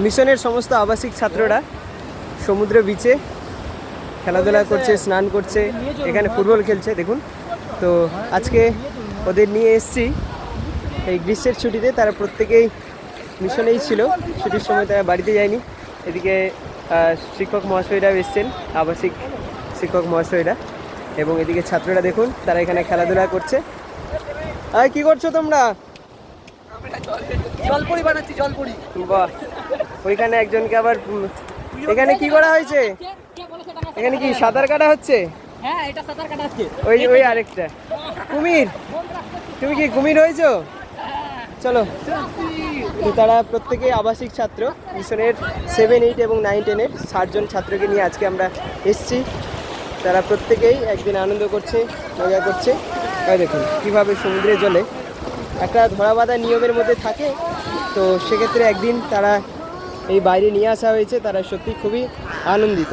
মিশনের সমস্ত আবাসিক ছাত্ররা সমুদ্র বিচে খেলাধুলা করছে, স্নান করছে, এখানে ফুটবল খেলছে দেখুন। তো আজকে ওদের নিয়ে এসেছি এই গ্রীষ্মের ছুটিতে। তারা প্রত্যেকেই মিশনেই ছিল, ছুটির সময় তারা বাড়িতে যায়নি। এদিকে শিক্ষক মহাশয়রাও এসছেন, আবাসিক শিক্ষক মহাশয়রা, এবং এদিকে ছাত্ররা দেখুন তারা এখানে খেলাধুলা করছে। আর কি করছো তোমরা? জলপরি বানাচ্ছি, জলপরি। বাহ, ওইখানে একজনকে আবার এখানে কি করা হয়েছে? এখানে কি সাঁতার কাটা হচ্ছে? হ্যাঁ, এটা সাঁতার কাটা হচ্ছে। ওই আরেকটা কুমির। তুমি কি কুমির হয়েছো? চলো। তো তারা প্রত্যেকেই আবাসিক ছাত্র, মিশনের 7, 8 এবং 9, 10-এর 60 জন ছাত্রকে নিয়ে আজকে আমরা এসেছি। তারা প্রত্যেকেই একদিন আনন্দ করছে, মজা করছে। তাই দেখুন কীভাবে সমুদ্রে জলে একটা ধরা বাঁধা নিয়মের মধ্যে থাকে। তো সেক্ষেত্রে একদিন তারা এই বাইরে নিয়ে আসা হয়েছে, তারা সত্যি খুবই আনন্দিত।